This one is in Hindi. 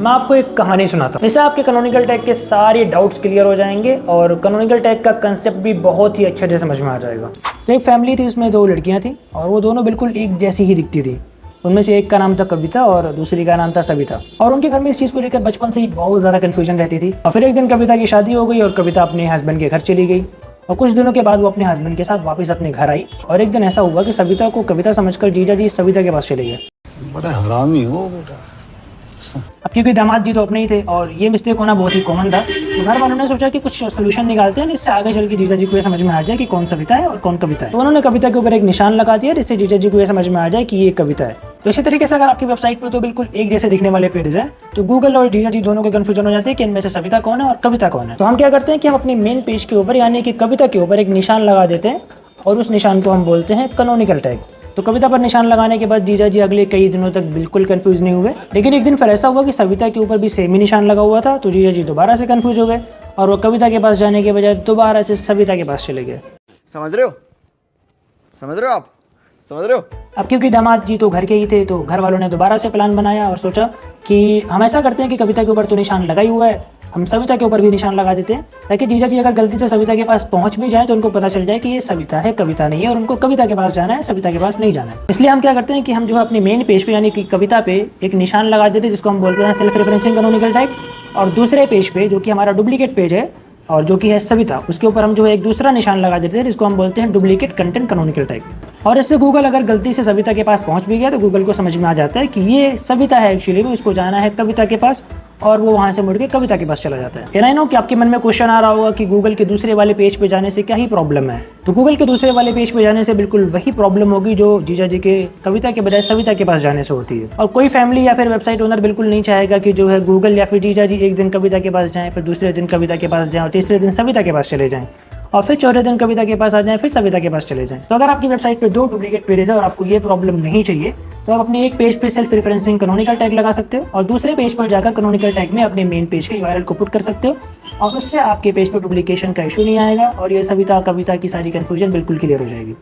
मैं आपको एक कहानी सुनाता हूँ, इससे आपके कैनोनिकल टैग के सारे डाउट्स क्लियर हो जाएंगे और कैनोनिकल टैग का कंसेप्ट भी बहुत ही अच्छे से समझ में आ जाएगा। तो एक फैमिली थी, उसमें दो लड़कियाँ थी और वो दोनों बिल्कुल एक जैसी ही दिखती थी। उनमें से एक का नाम था कविता और दूसरी का नाम था सविता। और उनके घर में इस चीज़ को लेकर बचपन से ही बहुत ज़्यादा कन्फ्यूजन रहती थी। और फिर एक दिन कविता की शादी हो गई और कविता अपने हस्बैंड के घर चली गई। और कुछ दिनों के बाद वो अपने हस्बैंड के साथ वापस अपने घर आई और एक दिन ऐसा हुआ कि सविता को कविता समझकर जीजा जी सविता के पास चले गए। बड़ा हरामी हो बेटा। अब क्योंकि दामाद जी तो अपने ही थे और ये मिस्टेक होना बहुत ही कॉमन था, तो घर वालों ने सोचा कि कुछ सोल्यूशन निकालते हैं जिससे आगे चल के जीजा जी को ये समझ में आ जाए कि कौन सविता है और कौन कविता है। तो उन्होंने कविता के ऊपर एक निशान लगा दिया जिससे जीजा जी को ये समझ में आ जाए कि ये कविता है। तो इसी तरीके से अगर आपकी वेबसाइट पर तो बिल्कुल एक जैसे दिखने वाले पेज है तो गूगल और जीजा जी दोनों के कंफ्यूजन हो जाते हैं कि इनमें से सविता कौन है और कविता कौन है। तो हम क्या करते हैं कि हम अपने मेन पेज के ऊपर यानी कि कविता के ऊपर एक निशान लगा देते हैं और उस निशान को हम बोलते हैं कैनोनिकल टैग। तो कविता पर निशान लगाने के बाद जीजा जी अगले कई दिनों तक बिल्कुल कंफ्यूज नहीं हुए, लेकिन एक दिन फिर ऐसा हुआ कि सविता के ऊपर भी सेम ही निशान लगा हुआ था। तो जीजा जी दोबारा से कंफ्यूज हो गए और वो कविता के पास जाने के बजाय दोबारा से सविता के पास चले गए। समझ रहे हो? समझ रहे हो आप? समझ रहे हो? अब क्योंकि दामाद जी तो घर के ही थे तो घर वालों ने दोबारा से प्लान बनाया और सोचा कि हम ऐसा करते हैं कि कविता के ऊपर तो निशान लगा ही हुआ है, हम सविता के ऊपर भी निशान लगा देते हैं ताकि जीजा जी अगर गलती से सविता के पास पहुंच भी जाए तो उनको पता चल जाए कि ये सविता है, कविता नहीं है, और उनको कविता के पास जाना है, सविता के पास नहीं जाना है। इसलिए हम क्या करते हैं कि हम जो है अपने मेन पेज पे यानी कि कविता पे एक निशान लगा देते हैं जिसको हम बोलते हैं सेल्फ रेफरेंसिंग कैनोनिकल टैग, और दूसरे पेज पे जो कि हमारा डुप्लीकेट पेज है और जो कि है सविता, उसके ऊपर हम जो है एक दूसरा निशान लगा देते हैं जिसको हम बोलते हैं डुप्लीकेट कंटेंट कैनोनिकल टैग। और इससे गूगल अगर गलती से सविता के पास पहुंच भी गया तो गूगल को समझ में आ जाता है कि ये सविता है एक्चुअली में, उसको जाना है कविता के पास, और वो वहां से मुड़ के कविता के पास चला जाता है। एंड आई नो कि आपके मन में क्वेश्चन आ रहा होगा कि गूगल के दूसरे वाले पेज पे जाने से क्या ही प्रॉब्लम है। तो गूगल के दूसरे वाले पेज पे जाने से बिल्कुल वही प्रॉब्लम होगी जो जीजा जी के कविता के बजाय सविता के पास जाने से होती है। और कोई फैमिली या फिर वेबसाइट ओनर बिल्कुल नहीं चाहेगा कि जो है गूगल या फिर जीजा जी एक दिन कविता के पास जाएं, फिर दूसरे दिन कविता के पास जाएं और तीसरे दिन सविता के पास चले जाएं और फिर चौथे दिन कविता के पास आ जाएं, फिर सविता के पास चले जाएं। तो अगर आपकी वेबसाइट पे दो डुप्लीकेट पेज है और आपको ये प्रॉब्लम नहीं चाहिए तो आप अपने एक पेज पे सेल्फ रेफरेंसिंग कैनोनिकल टैग लगा सकते हो और दूसरे पेज पर जाकर कैनोनिकल टैग में अपने मेन पेज के यूआरएल को पुट कर सकते हो और उससे आपके पेज पर डुप्लीकेशन का इशू नहीं आएगा और ये सविता कविता की सारी कंफ्यूजन बिल्कुल क्लियर हो जाएगी।